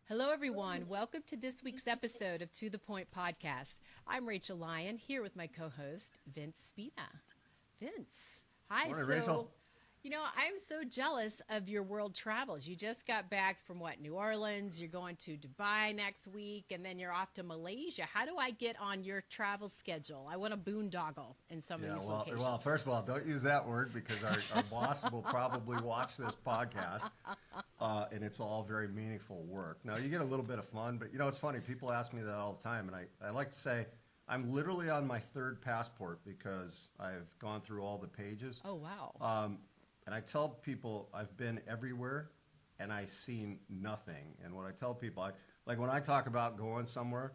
Hello, everyone. Welcome to this week's episode of To The Point podcast. I'm Rachel Lyon here with my co-host, Vince Spina. Vince, hi. Morning, Rachel. I'm so jealous of your world travels. You just got back from New Orleans. You're going to Dubai next week, and then you're off to Malaysia. How do I get on your travel schedule? I want a boondoggle in some of these locations. Well, first of all, don't use that word because our boss will probably watch this podcast, and it's all very meaningful work. Now, you get a little bit of fun, but it's funny. People ask me that all the time, and I like to say I'm literally on my third passport because I've gone through all the pages. Oh, wow. And I tell people I've been everywhere and I've seen nothing. And what I tell people, like when I talk about going somewhere,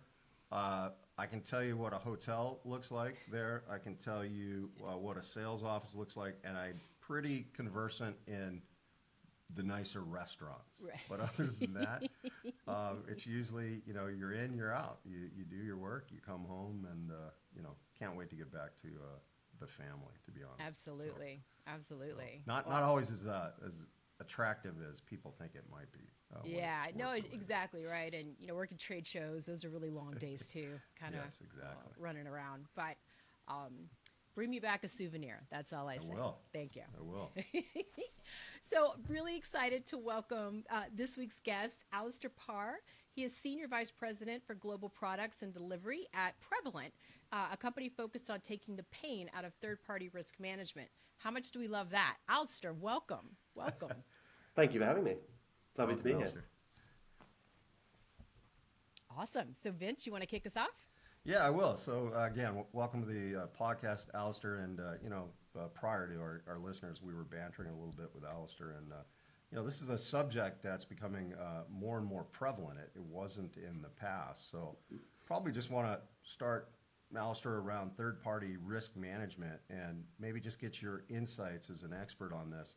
I can tell you what a hotel looks like there. I can tell you what a sales office looks like. And I'm pretty conversant in the nicer restaurants. Right. But other than that, it's usually, you're in, you're out. You do your work, you come home, and, can't wait to get back to the family, to be honest. Absolutely. So, Absolutely. not always as attractive as people think it might be. Yeah, no, exactly right. And, working trade shows, those are really long days too, kind of Yes, exactly. running around. But bring me back a souvenir. That's all I say. I will. Thank you. I will. So really excited to welcome this week's guest, Alastair Parr. He is Senior Vice President for Global Products and Delivery at Prevalent, a company focused on taking the pain out of third-party risk management. How much do we love that? Alastair, welcome. Welcome. Thank you for having me. Lovely to be here. Awesome. So Vince, you want to kick us off? Yeah, I will. So again, welcome to the podcast, Alastair. And prior to our listeners, we were bantering a little bit with Alastair, and this is a subject that's becoming more and more prevalent. It wasn't in the past. So probably just want to start, Alastair, around third-party risk management and maybe just get your insights as an expert on this.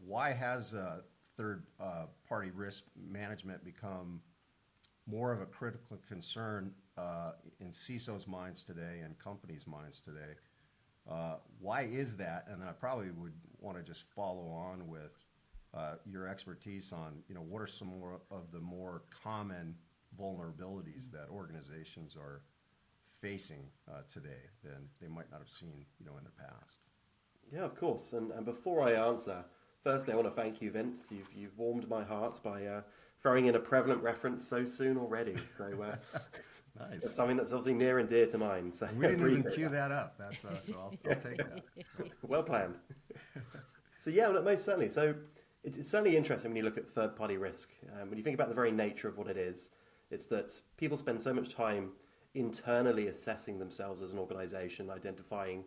Why has third-party risk management become more of a critical concern in CISO's minds today and companies' minds today? Why is that? And then I probably would want to just follow on with your expertise on, what are some more of the more common vulnerabilities that organizations are facing today than they might not have seen, in the past? Yeah, of course. And before I answer, firstly, I want to thank you, Vince. You've warmed my heart by throwing in a Prevalent reference so soon already. So Nice. It's something that's obviously near and dear to mine. So We didn't even cue that up. That's so I'll take that. Well planned. So yeah, well, most certainly. So it's certainly interesting when you look at third-party risk. When you think about the very nature of what it is, it's that people spend so much time internally assessing themselves as an organization, identifying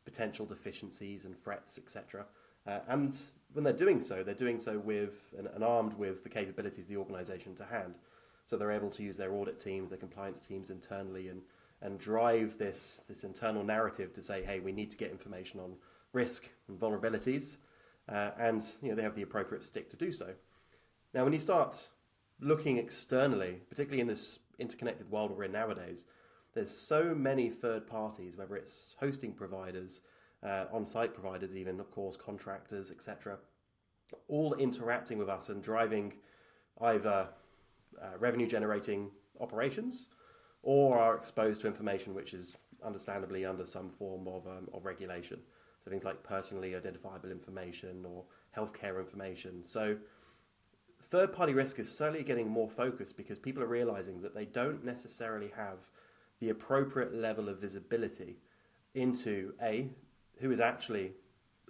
potential deficiencies and threats, etc. And when they're doing so with and armed with the capabilities of the organization to hand. So they're able to use their audit teams, their compliance teams internally and drive this internal narrative to say, hey, we need to get information on risk and vulnerabilities, and they have the appropriate stick to do so. Now, when you start looking externally, particularly in this interconnected world we're in nowadays, there's so many third parties, whether it's hosting providers, on-site providers even, of course, contractors, etc., all interacting with us and driving either revenue-generating operations or are exposed to information which is understandably under some form of regulation. So things like personally identifiable information or healthcare information. So third-party risk is certainly getting more focused because people are realizing that they don't necessarily have the appropriate level of visibility into A, who is actually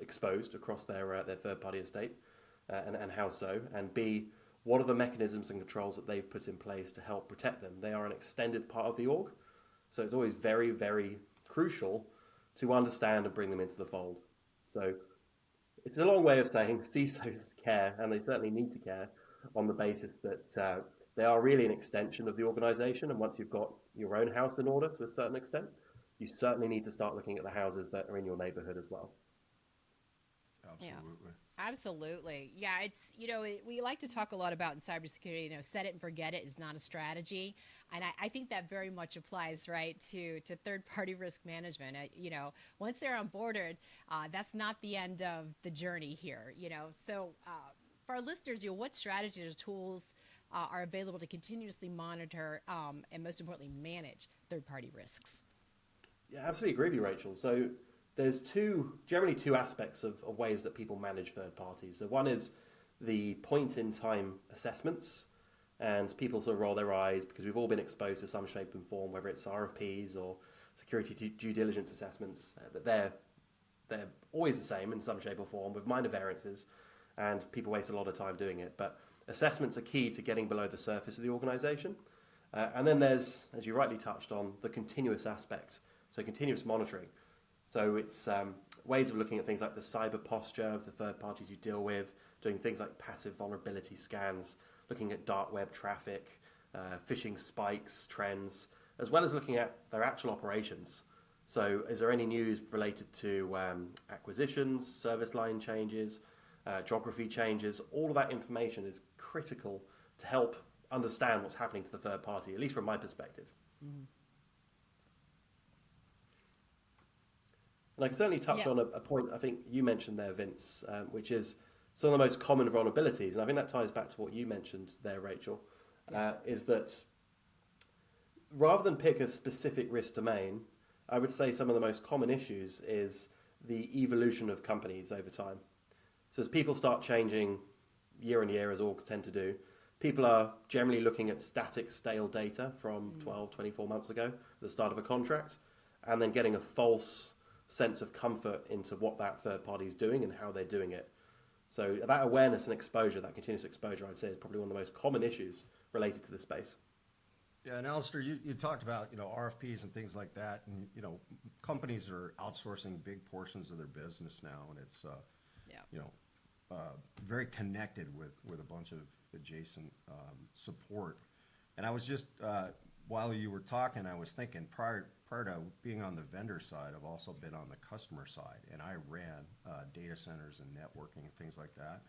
exposed across their third-party estate, and how so, and B, what are the mechanisms and controls that they've put in place to help protect them? They are an extended part of the org, so it's always very, very crucial to understand and bring them into the fold. So it's a long way of saying CISOs care, and they certainly need to care on the basis that they are really an extension of the organization, and once you've got your own house in order to a certain extent, you certainly need to start looking at the houses that are in your neighborhood as well. Absolutely. Yeah. Absolutely. Yeah, it's, we like to talk a lot about in cybersecurity, set it and forget it is not a strategy. And I think that very much applies, right, to third-party risk management. Once they're onboarded, that's not the end of the journey here, So for our listeners, what strategies or tools are available to continuously monitor and most importantly manage third-party risks. Yeah, absolutely agree with you, Rachel. So there's generally two aspects of ways that people manage third parties. So one is the point-in-time assessments, and people sort of roll their eyes because we've all been exposed to some shape and form, whether it's RFPs or security due diligence assessments, that they're always the same in some shape or form with minor variances, and people waste a lot of time doing it. But assessments are key to getting below the surface of the organisation. And then there's, as you rightly touched on, the continuous aspect, so continuous monitoring. So it's ways of looking at things like the cyber posture of the third parties you deal with, doing things like passive vulnerability scans, looking at dark web traffic, phishing spikes, trends, as well as looking at their actual operations. So is there any news related to acquisitions, service line changes, geography changes? All of that information is critical to help understand what's happening to the third party, at least from my perspective. Mm-hmm. And I can certainly touch on a point I think you mentioned there, Vince, which is some of the most common vulnerabilities. And I think that ties back to what you mentioned there, Rachel, is that rather than pick a specific risk domain, I would say some of the most common issues is the evolution of companies over time. So as people start changing year on year, as orgs tend to do, people are generally looking at static, stale data from 12, 24 months ago, at the start of a contract, and then getting a false sense of comfort into what that third party is doing and how they're doing it. So that awareness and exposure, that continuous exposure, I'd say is probably one of the most common issues related to this space. Yeah, and Alastair, you talked about, RFPs and things like that, and, companies are outsourcing big portions of their business now, and it's, very connected with a bunch of adjacent support. And I was just, while you were talking, I was thinking prior to being on the vendor side, I've also been on the customer side, and I ran data centers and networking and things like that.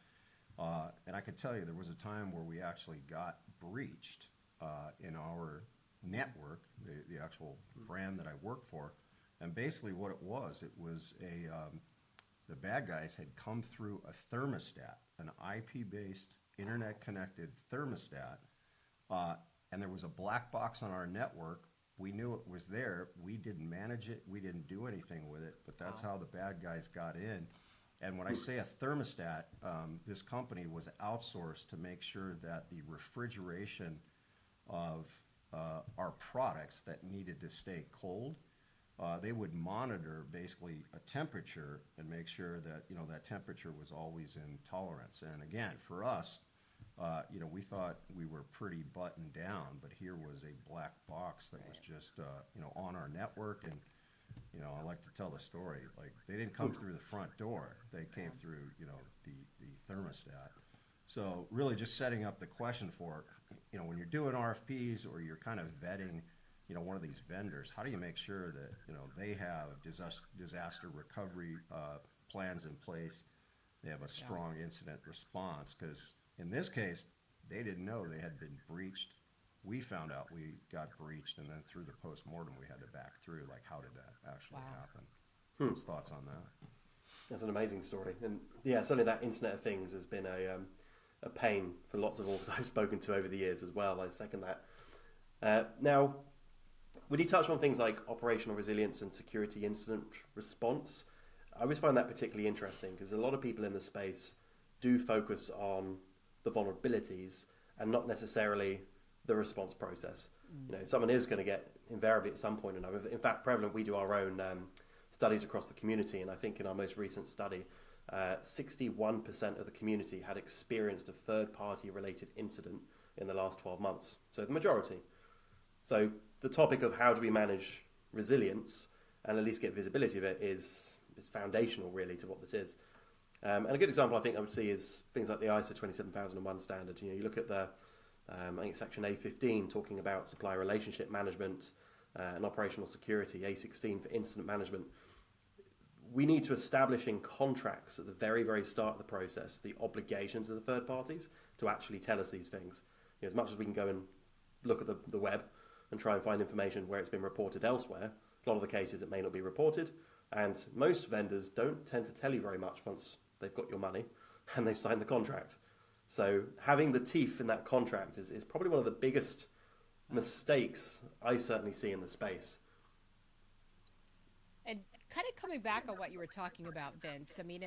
And I could tell you there was a time where we actually got breached in our network, the actual brand that I work for. And basically what it was the bad guys had come through a thermostat, an IP-based, internet-connected thermostat, and there was a black box on our network. We knew it was there. We didn't manage it. We didn't do anything with it, but that's how the bad guys got in. And when I say a thermostat, this company was outsourced to make sure that the refrigeration of our products that needed to stay cold, they would monitor basically a temperature and make sure that that temperature was always in tolerance. And again, for us, we thought we were pretty buttoned down, but here was a black box that was just on our network. And I like to tell the story, like they didn't come through the front door, they came through the thermostat. So really just setting up the question for when you're doing RFPs or you're kind of vetting one of these vendors, how do you make sure that they have disaster recovery plans in place, they have a strong incident response? Because in this case, they didn't know they had been breached. We found out we got breached, and then through the post-mortem, we had to back through, like, how did that actually happen? What's thoughts on that? That's an amazing story. And yeah, certainly that Internet of Things has been a pain for lots of orgs I've spoken to over the years as well. I second that. Now, when you touch on things like operational resilience and security incident response, I always find that particularly interesting because a lot of people in the space do focus on the vulnerabilities and not necessarily the response process. Someone is going to get invariably at some point. And in fact, Prevalent, we do our own studies across the community, and I think in our most recent study, 61% of the community had experienced a third-party related incident in the last 12 months. So the majority. So the topic of how do we manage resilience and at least get visibility of it is foundational really to what this is. And a good example I think I would see is things like the ISO 27001 standard. You look at the I think section A15 talking about supplier relationship management and operational security, A16 for incident management. We need to establish in contracts at the very, very start of the process the obligations of the third parties to actually tell us these things. As much as we can go and look at the web and try and find information where it's been reported elsewhere, a lot of the cases it may not be reported, and most vendors don't tend to tell you very much once they've got your money and they've signed the contract. So having the teeth in that contract is probably one of the biggest mistakes I certainly see in the space. And kind of coming back on what you were talking about, Vince, I mean,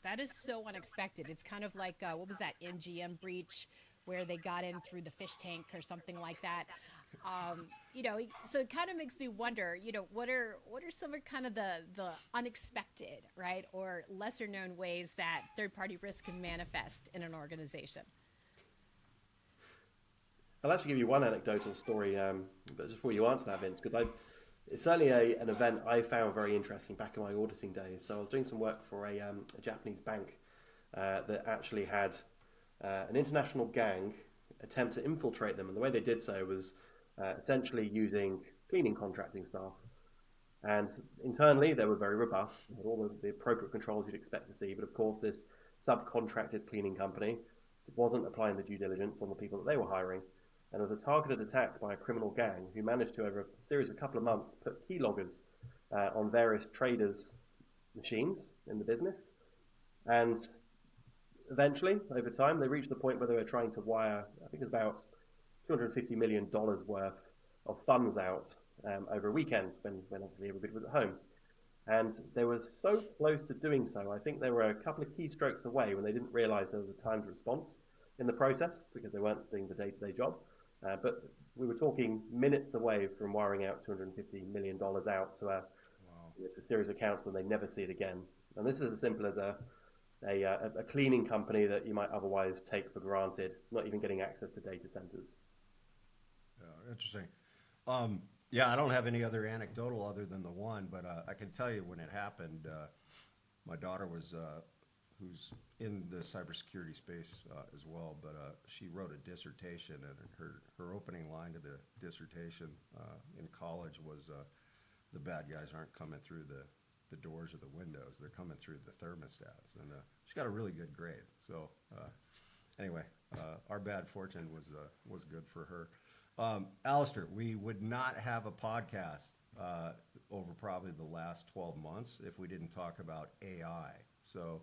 that is so unexpected. It's kind of like, what was that MGM breach where they got in through the fish tank or something like that? You know, so it kind of makes me wonder, you know, what are some of kind of the unexpected, right, or lesser known ways that third party risk can manifest in an organization? I'll actually give you one anecdotal story, but just before you answer that, Vince, because it's certainly an event I found very interesting back in my auditing days. So I was doing some work for a Japanese bank that actually had an international gang attempt to infiltrate them, and the way they did so was essentially using cleaning contracting staff. And internally, they were very robust, had all the appropriate controls you'd expect to see. But of course, this subcontracted cleaning company wasn't applying the due diligence on the people that they were hiring. And it was a targeted attack by a criminal gang who managed to, over a series of a couple of months, put keyloggers on various traders' machines in the business. And eventually, over time, they reached the point where they were trying to wire, I think it was about $250 million worth of funds out over a weekend when obviously everybody was at home. And they were so close to doing so. I think they were a couple of keystrokes away when they didn't realize there was a timed response in the process because they weren't doing the day-to-day job. But we were talking minutes away from wiring out $250 million out to a series of accounts that they never see it again. And this is as simple as a cleaning company that you might otherwise take for granted, not even getting access to data centers. Yeah, interesting. Yeah, I don't have any other anecdotal other than the one, but I can tell you when it happened, my daughter was, who's in the cybersecurity space as well, but she wrote a dissertation, and her opening line to the dissertation in college was, the bad guys aren't coming through the doors or the windows, they're coming through the thermostats, and she got a really good grade. So anyway, our bad fortune was good for her. Alastair, we would not have a podcast over probably the last 12 months if we didn't talk about AI. So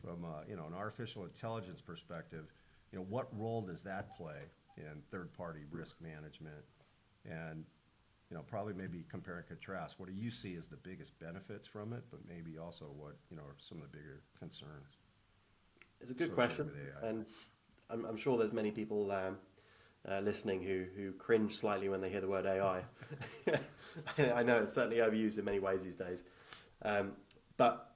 from an artificial intelligence perspective, what role does that play in third-party risk management? And probably maybe compare and contrast. What do you see as the biggest benefits from it, but maybe also what are some of the bigger concerns? It's a good question, and I'm sure there's many people listening who cringe slightly when they hear the word AI. I know it's certainly overused in many ways these days. But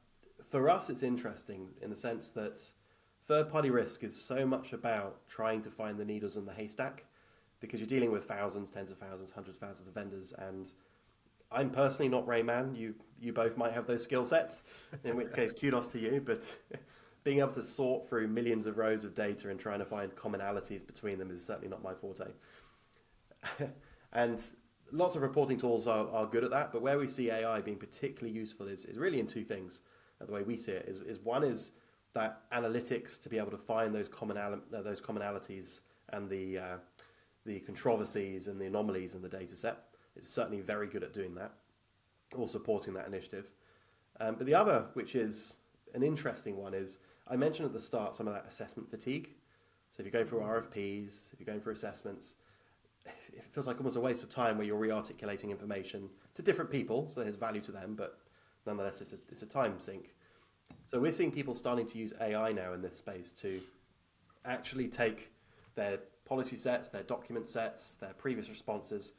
for us, it's interesting in the sense that third-party risk is so much about trying to find the needles in the haystack, because you're dealing with thousands, tens of thousands, hundreds of thousands of vendors. And I'm personally not Rain Man. You both might have those skill sets, in which case kudos to you. But being able to sort through millions of rows of data and trying to find commonalities between them is certainly not my forte. And lots of reporting tools are good at that, but where we see AI being particularly useful is really in two things. The way we see it is one is that analytics to be able to find those commonalities and the controversies and the anomalies in the data set. It's certainly very good at doing that, or supporting that initiative. But the other, which is an interesting one, is I mentioned at the start some of that assessment fatigue. So if you're going through RFPs, if you're going through assessments, it feels like almost a waste of time where you're re-articulating information to different people, so there's value to them, but nonetheless it's a time sink. So we're seeing people starting to use AI now in this space to actually take their policy sets, their document sets, their previous responses,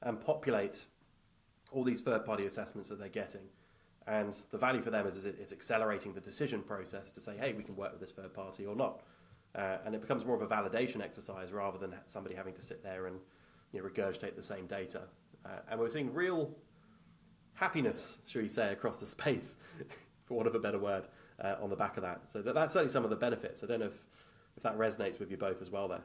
and populate all these third-party assessments that they're getting. And the value for them is it's accelerating the decision process to say, hey, we can work with this third party or not. And it becomes more of a validation exercise rather than somebody having to sit there and regurgitate the same data. And we're seeing real happiness, shall we say, across the space, for want of a better word, on the back of that. So that's certainly some of the benefits. I don't know if that resonates with you both as well there.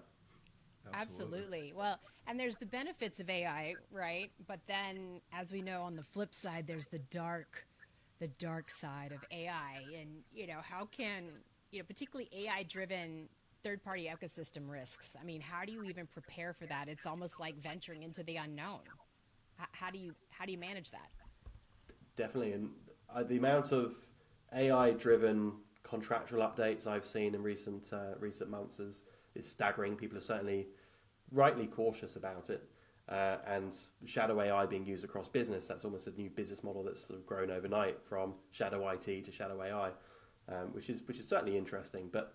Absolutely. Well, and there's the benefits of AI, right? But then, as we know, on the flip side, there's the dark side of AI. And, how can, particularly AI-driven third-party ecosystem risks, I mean, how do you even prepare for that? It's almost like venturing into the unknown. How do you manage that? Definitely. And the amount of AI-driven contractual updates I've seen in recent months is staggering. People are certainly rightly cautious about it. And shadow AI being used across business, that's almost a new business model that's sort of grown overnight from shadow IT to shadow AI, which is certainly interesting. But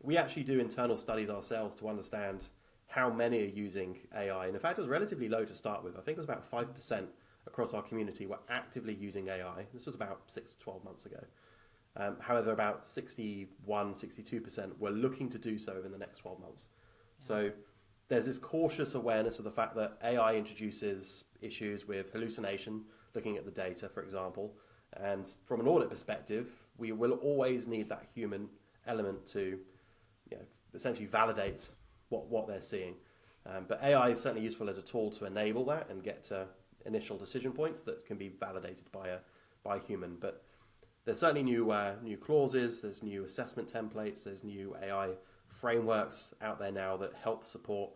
we actually do internal studies ourselves to understand how many are using AI. And in fact, it was relatively low to start with. I think it was about 5% across our community were actively using AI. This was about 6 to 12 months ago. However, about 61, 62% were looking to do so in the next 12 months. Yeah. So there's this cautious awareness of the fact that AI introduces issues with hallucination, looking at the data, for example. And from an audit perspective, we will always need that human element to essentially validate what they're seeing. But AI is certainly useful as a tool to enable that and get to initial decision points that can be validated by a human. But there's certainly new clauses, there's new assessment templates, there's new AI frameworks out there now that help support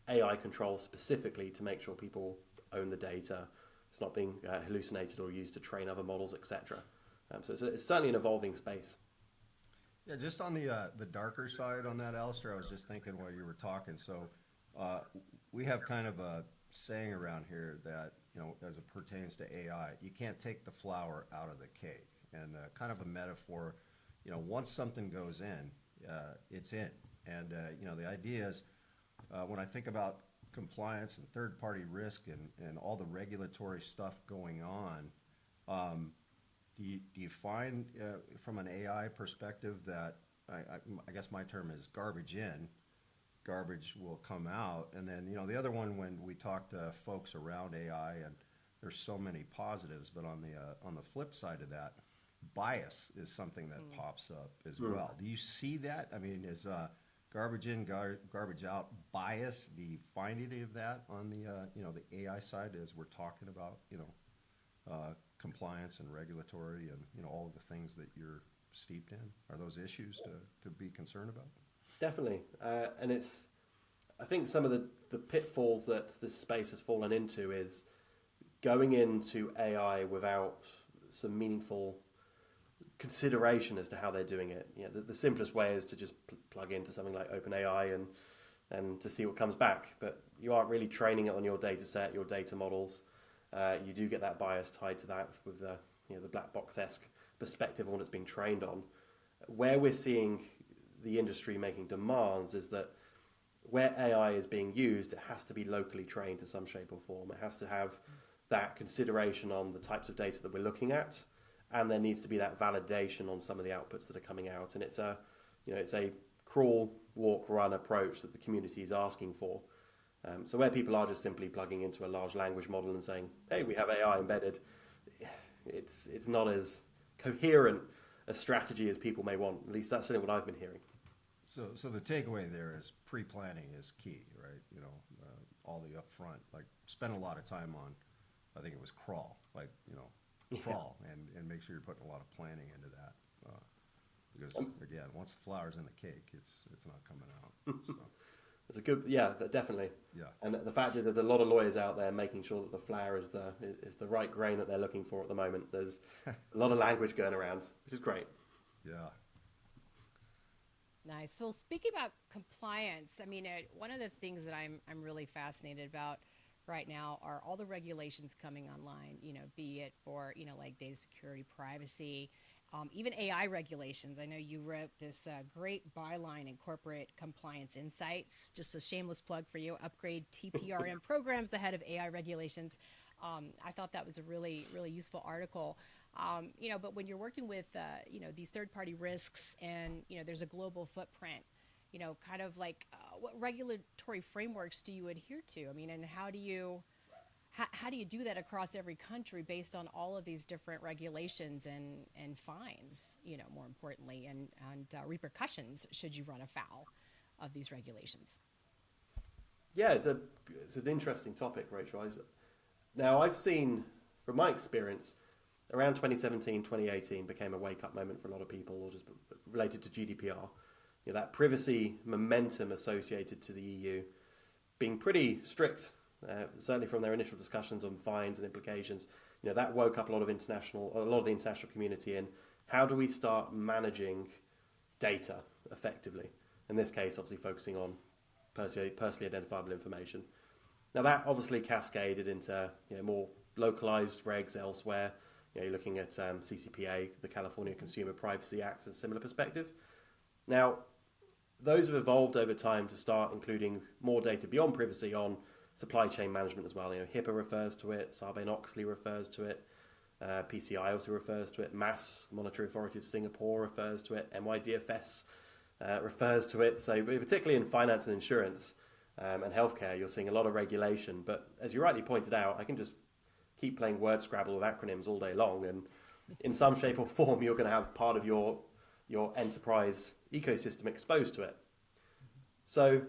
AI controls specifically to make sure people own the data, it's not being hallucinated or used to train other models, etc. So it's certainly an evolving space. Yeah, just on the darker side on that, Alastair, I was just thinking while you were talking. So we have kind of a saying around here that, as it pertains to AI, you can't take the flour out of the cake. And kind of a metaphor, once something goes in, it's in. And, the idea is when I think about compliance and third-party risk and all the regulatory stuff going on, do you find from an AI perspective that, I guess my term is garbage in, garbage will come out? And then, the other one, when we talk to folks around AI, and there's so many positives, but on the flip side of that, bias is something that pops up as well. Do you see that? I mean, is garbage in, garbage out bias? Do you find any of that on the AI side as we're talking about, compliance and regulatory and, all of the things that you're steeped in? Are those issues to be concerned about? Definitely. And I think some of the pitfalls that this space has fallen into is going into AI without some meaningful consideration as to how they're doing it. The simplest way is to just plug into something like OpenAI and to see what comes back. But you aren't really training it on your data set, your data models. You do get that bias tied to that with the black box-esque perspective on what it's being trained on. Where we're seeing the industry making demands is that where AI is being used, it has to be locally trained to some shape or form. It has to have that consideration on the types of data that we're looking at, and there needs to be that validation on some of the outputs that are coming out. And it's a crawl, walk, run approach that the community is asking for. So where people are just simply plugging into a large language model and saying, hey, we have AI embedded, it's not as coherent a strategy as people may want. At least that's certainly what I've been hearing. So the takeaway there is pre-planning is key, right? All the upfront, like spend a lot of time on, I think it was crawl, crawl and make sure you're putting a lot of planning into that. Because again, once the flour's in the cake, it's not coming out. So. It's a good, yeah, definitely. Yeah. And the fact is, there's a lot of lawyers out there making sure that the flour is the right grain that they're looking for at the moment. There's a lot of language going around, which is great. Yeah. Nice. So speaking about compliance, I mean, one of the things that I'm really fascinated about right now are all the regulations coming online. Be it for like data security, privacy. Even AI regulations. I know you wrote this great byline in Corporate Compliance Insights. Just a shameless plug for you. Upgrade TPRM programs ahead of AI regulations. I thought that was a really, really useful article. But when you're working with, these third-party risks and, there's a global footprint, kind of like what regulatory frameworks do you adhere to? I mean, and how do you do that across every country based on all of these different regulations and fines, more importantly, and repercussions should you run afoul of these regulations? Yeah, it's an interesting topic, Rachel. Now, I've seen, from my experience, around 2017, 2018 became a wake-up moment for a lot of people, or just related to GDPR. That privacy momentum associated to the EU being pretty strict. Certainly from their initial discussions on fines and implications, that woke up a lot of the international community in how do we start managing data effectively. In this case, obviously focusing on personally identifiable information. Now that obviously cascaded into more localized regs elsewhere. You're looking at CCPA, the California Consumer Privacy Act, a similar perspective. Now, those have evolved over time to start including more data beyond privacy on supply chain management as well. HIPAA refers to it, Sarbanes-Oxley refers to it, PCI also refers to it, MAS, the Monetary Authority of Singapore, refers to it, NYDFS refers to it. So particularly in finance and insurance and healthcare, you're seeing a lot of regulation. But as you rightly pointed out, I can just keep playing word scrabble with acronyms all day long, and in some shape or form, you're going to have part of your enterprise ecosystem exposed to it. So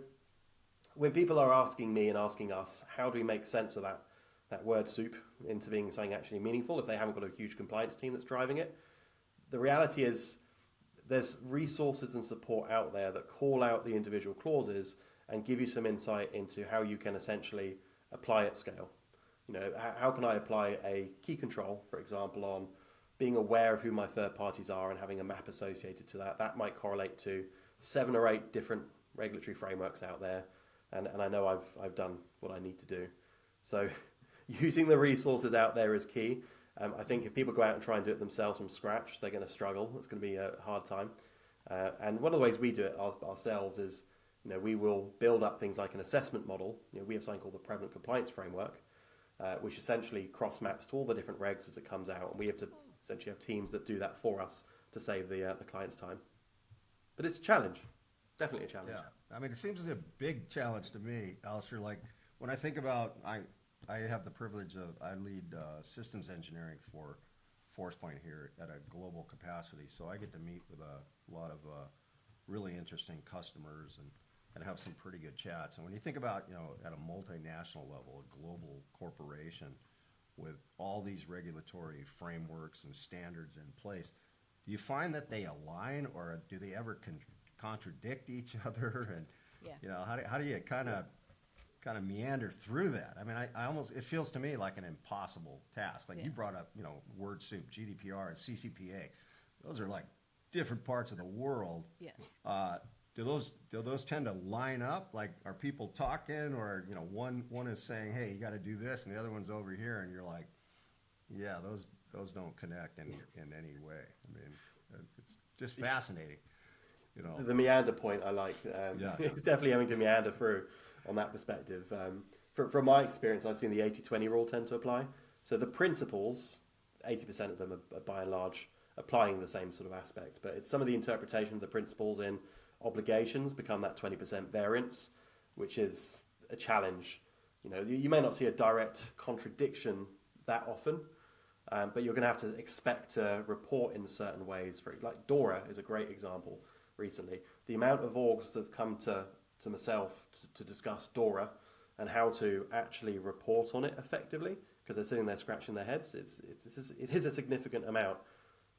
when people are asking me and asking us, how do we make sense of that word soup into being something actually meaningful if they haven't got a huge compliance team that's driving it? The reality is there's resources and support out there that call out the individual clauses and give you some insight into how you can essentially apply at scale. How can I apply a key control, for example, on being aware of who my third parties are and having a map associated to that? That might correlate to 7 or 8 different regulatory frameworks out there, and I know I've done what I need to do. So using the resources out there is key. I think if people go out and try and do it themselves from scratch, they're going to struggle. It's going to be a hard time. And one of the ways we do it ourselves is, we will build up things like an assessment model. We have something called the Prevalent Compliance Framework, which essentially cross maps to all the different regs as it comes out, and we have to essentially have teams that do that for us to save the client's time. But it's a challenge, definitely a challenge. Yeah, I mean, it seems a big challenge to me, Alastair. Like when I think about, I have the privilege of, I lead systems engineering for Forcepoint here at a global capacity, so I get to meet with a lot of really interesting customers and have some pretty good chats. And when you think about, at a multinational level, a global corporation with all these regulatory frameworks and standards in place, do you find that they align, or do they ever contradict each other? And how do you kind of meander through that? I mean, I almost, it feels to me like an impossible task. Like you brought up, word soup, GDPR and CCPA. Those are like different parts of the world. Yeah. Do those tend to line up? Like, are people talking, or one is saying, "Hey, you got to do this," and the other one's over here, and you're like, "Yeah, those don't connect in any way." I mean, it's just fascinating. The meander point I like. It's definitely having to meander through on that perspective. From my experience, I've seen the 80-20 rule tend to apply. So the principles, 80% of them are by and large applying the same sort of aspect, but it's some of the interpretation of the principles in obligations become that 20% variance, which is a challenge. You may not see a direct contradiction that often, but you're going to have to expect to report in certain ways. Like DORA is a great example recently. The amount of orgs that have come to myself to discuss DORA and how to actually report on it effectively, because they're sitting there scratching their heads, it is a significant amount.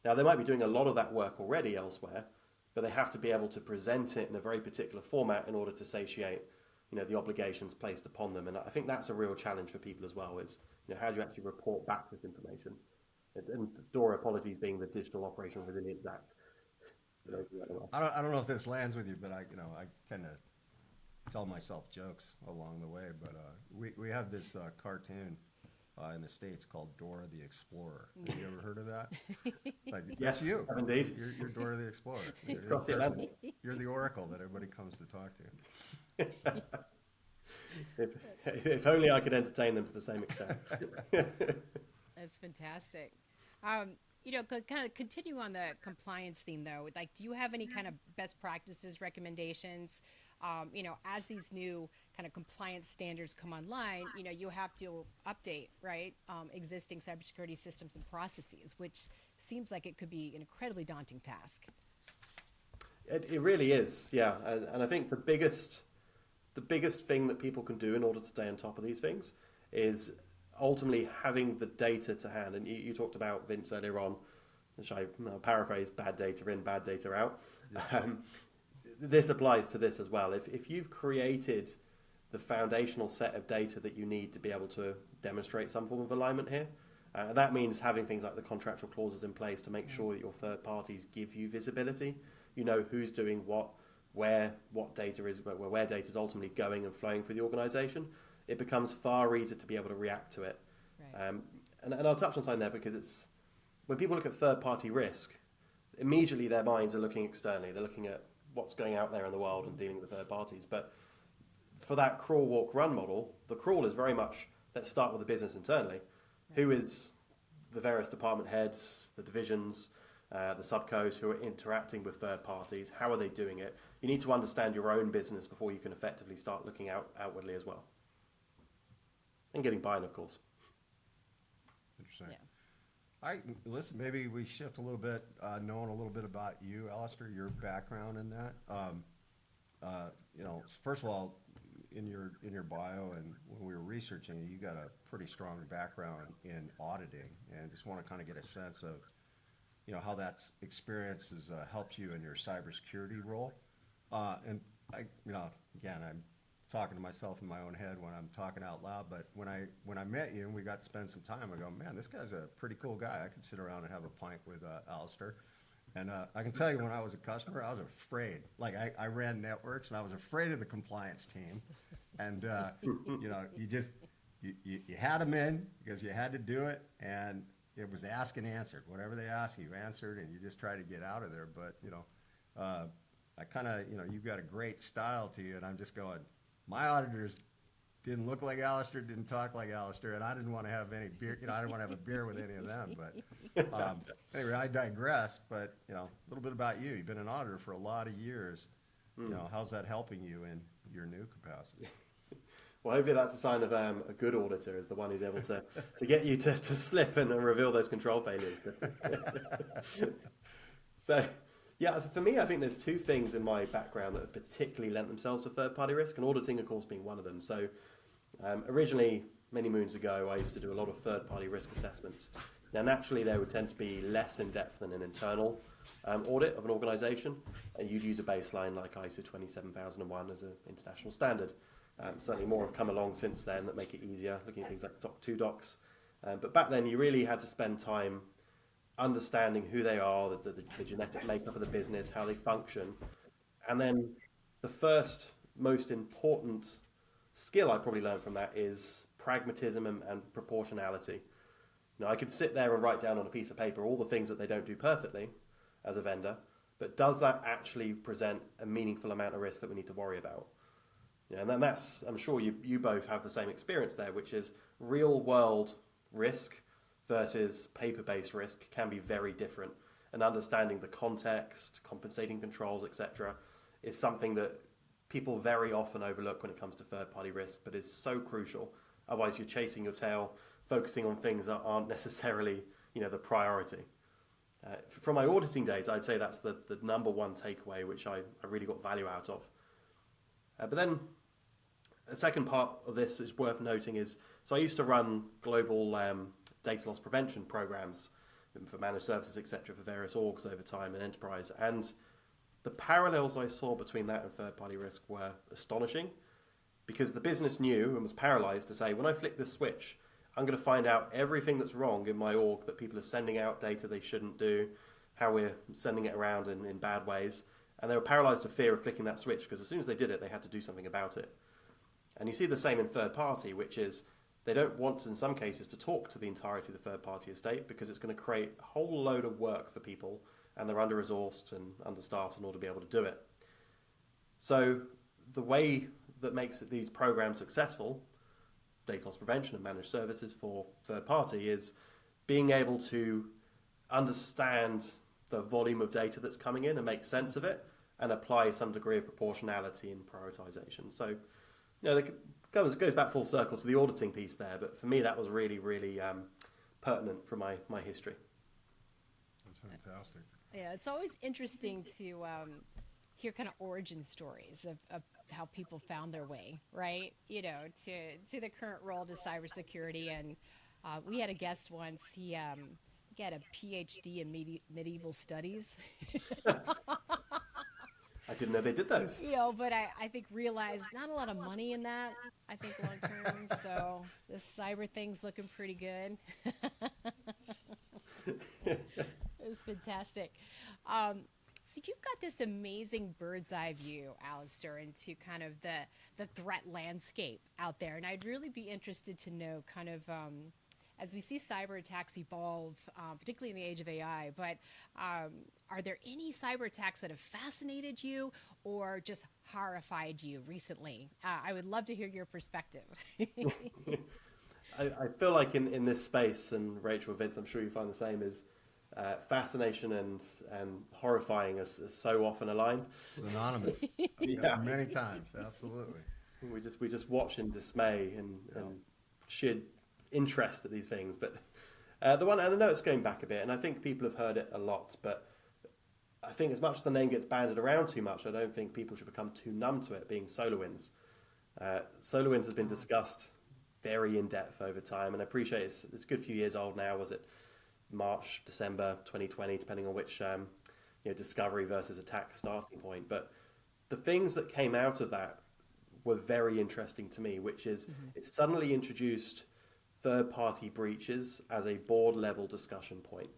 Now, they might be doing a lot of that work already elsewhere, but they have to be able to present it in a very particular format in order to satiate, the obligations placed upon them. And I think that's a real challenge for people as well, is, how do you actually report back this information? And DORA, apologies, being the Digital Operational Resilience Act. I don't know if this lands with you, but I tend to tell myself jokes along the way. But we have this cartoon in the States called Dora the Explorer. Have you ever heard of that? Like, yes, you. Indeed. You're Dora the Explorer. You're the oracle that everybody comes to talk to. If only I could entertain them to the same extent. That's fantastic. Kind of continue on the compliance theme, though. Like, do you have any kind of best practices recommendations? As these new kind of compliance standards come online, you have to update, right, existing cybersecurity systems and processes, which seems like it could be an incredibly daunting task. It really is, yeah. And I think the biggest thing that people can do in order to stay on top of these things is ultimately having the data to hand. And you talked about, Vince, earlier on, which I paraphrase, bad data in, bad data out. Yeah. This applies to this as well. If you've created the foundational set of data that you need to be able to demonstrate some form of alignment here, That means having things like the contractual clauses in place to make sure that your third parties give you visibility. You know who's doing what, where data is ultimately going and flowing through the organization. It becomes far easier to be able to react to it. Right. And I'll touch on something there because it's when people look at third-party risk, immediately their minds are looking externally. They're looking at what's going out there in the world and dealing with third parties. But for that crawl, walk, run model, the crawl is very much, let's start with the business internally. Right. Who is the various department heads, the divisions, the subcos who are interacting with third parties? How are they doing it? You need to understand your own business before you can effectively start looking outwardly as well. And getting buy-in, of course. Interesting. Yeah. Listen, maybe we shift a little bit, knowing a little bit about you, Alastair, your background in that. First of all, in your bio and when we were researching, you got a pretty strong background in auditing, and just want to kind of get a sense of, how that experience has helped you in your cybersecurity role. And again, I'm talking to myself in my own head when I'm talking out loud, but when I met you and we got to spend some time, I go, man, this guy's a pretty cool guy. I could sit around and have a pint with Alastair. And I can tell you, when I was a customer, I was afraid. Like, I ran networks, and I was afraid of the compliance team. And you had them in because you had to do it, and it was ask and answered. Whatever they asked, you answered, and you just try to get out of there. But I kind of, you've got a great style to you, and I'm just going, my auditors didn't look like Alastair, didn't talk like Alastair, and I didn't want to have any beer. I didn't want to have a beer with any of them. But anyway, I digress. But a little bit about you. You've been an auditor for a lot of years. How's that helping you in your new capacity? Well, hopefully that's a sign of a good auditor, is the one who's able to get you to slip and reveal those control failures. So, yeah, for me, I think there's two things in my background that have particularly lent themselves to third-party risk, and auditing, of course, being one of them. So, originally, many moons ago, I used to do a lot of third-party risk assessments. Now, naturally, they would tend to be less in-depth than an internal audit of an organization, and you'd use a baseline like ISO 27001 as an international standard. Certainly more have come along since then that make it easier, looking at things like SOC 2 docs. But back then, you really had to spend time understanding who they are, the genetic makeup of the business, how they function. And then the first most important skill I probably learned from that is pragmatism and proportionality. I could sit there and write down on a piece of paper all the things that they don't do perfectly as a vendor, but does that actually present a meaningful amount of risk that we need to worry about? And then that's, I'm sure you both have the same experience there, which is real world risk versus paper-based risk can be very different. And understanding the context, compensating controls, etc., is something that people very often overlook when it comes to third-party risk, but is so crucial. Otherwise, you're chasing your tail, focusing on things that aren't necessarily, the priority. From my auditing days, I'd say that's the number one takeaway, which I really got value out of. But then a second part of this is worth noting is, so I used to run global data loss prevention programs for managed services, etc., for various orgs over time in enterprise. And the parallels I saw between that and third-party risk were astonishing, because the business knew and was paralyzed to say, when I flick this switch, I'm going to find out everything that's wrong in my org, that people are sending out data they shouldn't do, how we're sending it around in bad ways. And they were paralyzed with fear of flicking that switch, because as soon as they did it, they had to do something about it. And you see the same in third party, which is they don't want, in some cases, to talk to the entirety of the third party estate, because it's going to create a whole load of work for people, and they're under-resourced and understaffed in order to be able to do it. So the way that makes these programs successful, data loss prevention and managed services for third party, is being able to understand the volume of data that's coming in and make sense of it and apply some degree of proportionality and prioritization. So, it goes back full circle to the auditing piece there, but for me that was really, really pertinent for my history. That's fantastic. Yeah, it's always interesting to hear kind of origin stories of how people found their way, right? To the current role to cybersecurity. And we had a guest once. He had a PhD in medieval studies. I didn't know they did those. But I think realized not a lot of money in that, I think, long term. So this cyber thing's looking pretty good. It was fantastic. So you've got this amazing bird's eye view, Alastair, into kind of the threat landscape out there, and I'd really be interested to know kind of as we see cyber attacks evolve, particularly in the age of AI. But are there any cyber attacks that have fascinated you or just horrified you recently? I would love to hear your perspective. I feel like in this space, and Rachel, Vince, I'm sure you find the same, is fascination and horrifying are so often aligned. Synonymous. Yeah. Many times, absolutely. We just watch in dismay and sheer interest at these things. But the one, and I know it's going back a bit, and I think people have heard it a lot, but I think as much as the name gets banded around too much, I don't think people should become too numb to it, being SolarWinds. SolarWinds has been discussed very in depth over time, and I appreciate it's a good few years old now. Was it March, December 2020, depending on which discovery versus attack starting point? But the things that came out of that were very interesting to me, which is it suddenly introduced third-party breaches as a board-level discussion point.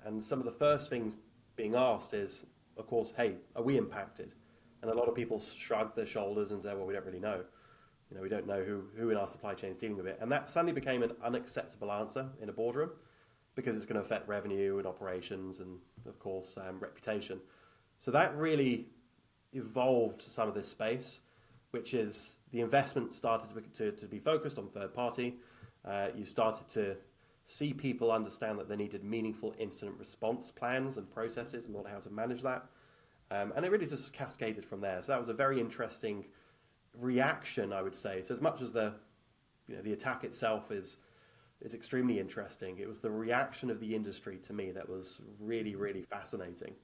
And some of the first things being asked is, of course, hey, are we impacted? And a lot of people shrugged their shoulders and said, well, we don't really know. We don't know who in our supply chain is dealing with it. And that suddenly became an unacceptable answer in a boardroom because it's going to affect revenue and operations and, of course, reputation. So that really evolved some of this space, which is the investment started to be focused on third party. You started to see people understand that they needed meaningful incident response plans and processes and how to manage that. And it really just cascaded from there. So that was a very interesting reaction, I would say. So as much as the attack itself is extremely interesting, it was the reaction of the industry to me that was really, really fascinating.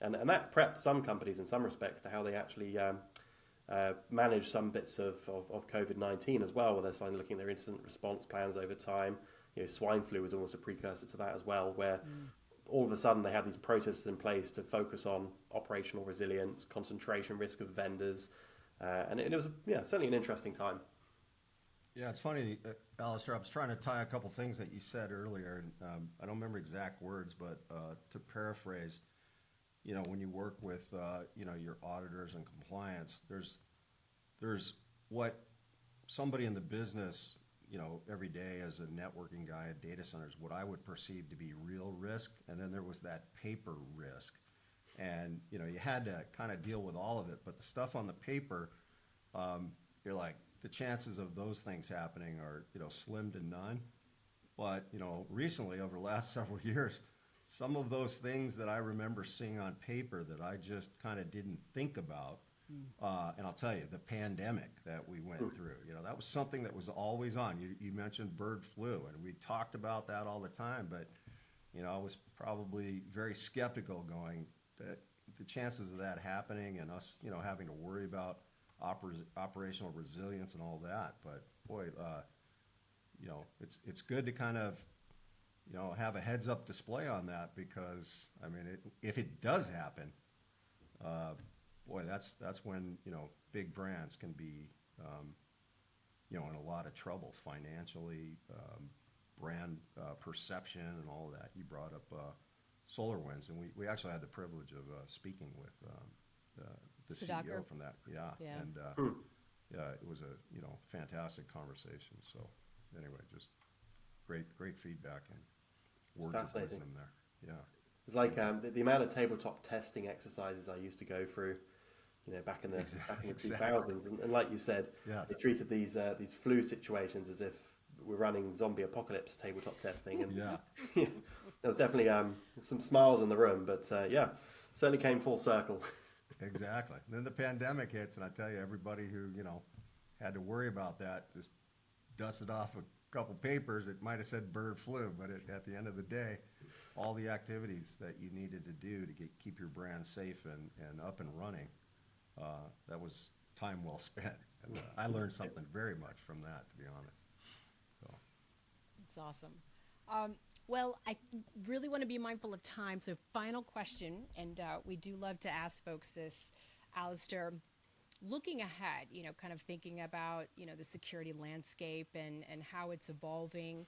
And that prepped some companies in some respects to how they actually manage some bits of COVID-19 as well, where they're starting looking at their incident response plans over time. Swine flu was almost a precursor to that as well, where all of a sudden they have these processes in place to focus on operational resilience, concentration risk of vendors, and it was certainly an interesting time. Yeah, it's funny, Alastair, I was trying to tie a couple things that you said earlier, and I don't remember exact words, but to paraphrase, when you work with, your auditors and compliance, there's what somebody in the business, every day as a networking guy at data centers, what I would perceive to be real risk, and then there was that paper risk. And, you had to kind of deal with all of it, but the stuff on the paper, you're like, the chances of those things happening are, slim to none. But, recently, over the last several years, some of those things that I remember seeing on paper that I just kind of didn't think about, and I'll tell you, the pandemic that we went through, that was something that was always on. You mentioned bird flu, and we talked about that all the time, but, I was probably very skeptical going that the chances of that happening and us, having to worry about operational resilience and all that. But boy, it's good to kind of, have a heads up display on that, because I mean, if it does happen, boy, that's when, big brands can be, in a lot of trouble financially, brand perception and all of that. You brought up SolarWinds, and we actually had the privilege of speaking with the Sudhakar. CEO from that. Yeah. And it was a fantastic conversation. So anyway, just great feedback and words of wisdom there. Yeah. It's like the amount of tabletop testing exercises I used to go through, back in the 2000s, and like you said, they treated these flu situations as if we're running zombie apocalypse tabletop testing, and there was definitely some smiles in the room, but certainly came full circle. Exactly. Then the pandemic hits, and I tell you, everybody who had to worry about that just dusted off a couple papers. It might have said bird flu, but at the end of the day, all the activities that you needed to do to keep your brand safe and up and running, that was time well spent. And, I learned something very much from that, to be honest. So. That's awesome. Well, I really want to be mindful of time, so final question, and we do love to ask folks this, Alastair. Looking ahead, kind of thinking about, the security landscape and how it's evolving,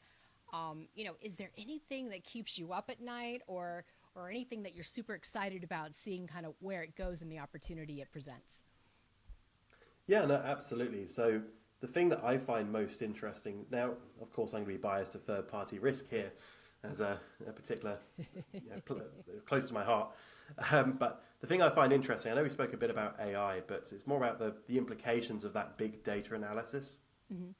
Is there anything that keeps you up at night, or anything that you're super excited about seeing kind of where it goes and the opportunity it presents? Yeah, no, absolutely. So the thing that I find most interesting now, of course, I'm going to be biased to third-party risk here as a particular close to my heart. But the thing I find interesting, I know we spoke a bit about AI, but it's more about the implications of that big data analysis. Mm-hmm.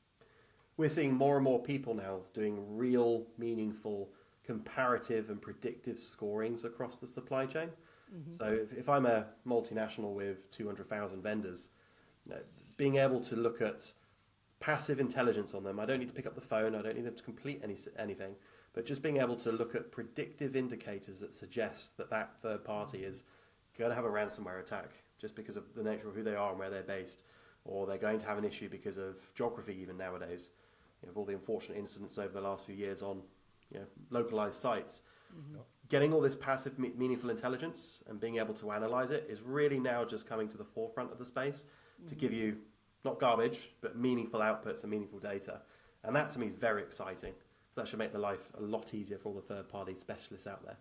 We're seeing more and more people now doing real, meaningful, comparative and predictive scorings across the supply chain. Mm-hmm. So if I'm a multinational with 200,000 vendors, being able to look at passive intelligence on them, I don't need to pick up the phone, I don't need them to complete anything, but just being able to look at predictive indicators that suggest that third party is going to have a ransomware attack just because of the nature of who they are and where they're based, or they're going to have an issue because of geography even nowadays. Of all the unfortunate incidents over the last few years on localized sites. Mm-hmm. Getting all this passive meaningful intelligence and being able to analyze it is really now just coming to the forefront of the space to give you not garbage but meaningful outputs and meaningful data, and that to me is very exciting. So that should make the life a lot easier for all the third-party specialists out there.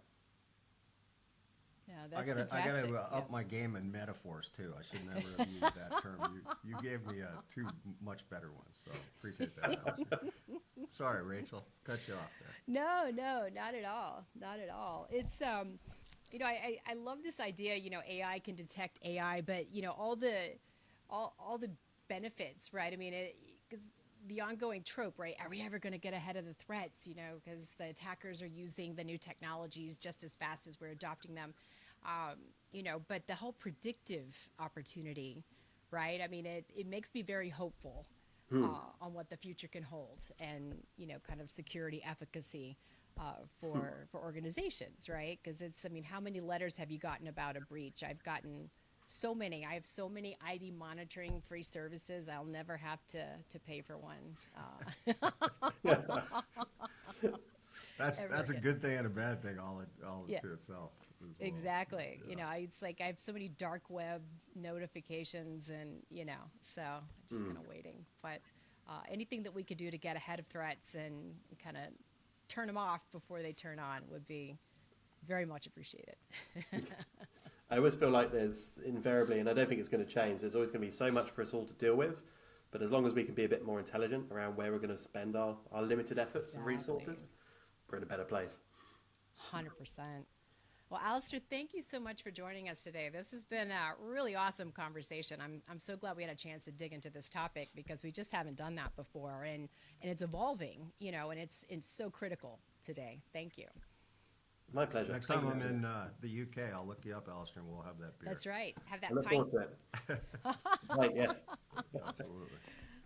Yeah, that's fantastic. I gotta up my game in metaphors too. I should never have used that term. You gave me two much better ones, so appreciate that, Alistair. Sorry, Rachel, cut you off there. No, not at all. Not at all. It's I love this idea. AI can detect AI, but all the benefits, right? I mean, because the ongoing trope, right? Are we ever going to get ahead of the threats? Because the attackers are using the new technologies just as fast as we're adopting them. But the whole predictive opportunity, right? I mean, it makes me very hopeful on what the future can hold, and kind of security efficacy for organizations, right? Because how many letters have you gotten about a breach? I've gotten so many. I have so many ID monitoring free services. I'll never have to pay for one. That's a good thing and a bad thing all to itself. Well. Exactly. Yeah. It's like I have so many dark web notifications, and so I'm just kind of waiting. But anything that we could do to get ahead of threats and kind of turn them off before they turn on would be very much appreciated. I always feel like there's invariably, and I don't think it's going to change, there's always going to be so much for us all to deal with. But as long as we can be a bit more intelligent around where we're going to spend our limited efforts and resources, we're in a better place. 100%. Well, Alastair, thank you so much for joining us today. This has been a really awesome conversation. I'm so glad we had a chance to dig into this topic, because we just haven't done that before, and it's evolving, and it's so critical today. Thank you. My pleasure. Next time I'm in the UK, I'll look you up, Alistair, and we'll have that beer. That's right. Have that I look pint. forward to it. Right, yes. Absolutely.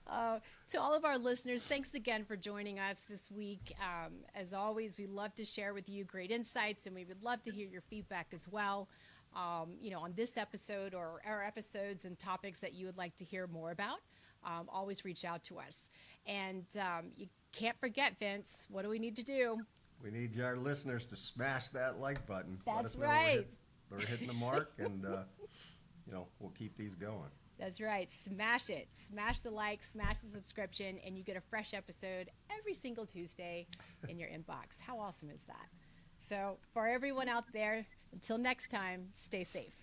To all of our listeners, thanks again for joining us this week. As always, we love to share with you great insights, and we would love to hear your feedback as well, on this episode or our episodes and topics that you would like to hear more about. Always reach out to us. And you can't forget, Vince, what do we need to do? We need our listeners to smash that like button. That's Let us know right. We're hitting the mark, and we'll keep these going. That's right. Smash it. Smash the like, smash the subscription, and you get a fresh episode every single Tuesday in your inbox. How awesome is that? So for everyone out there, until next time, stay safe.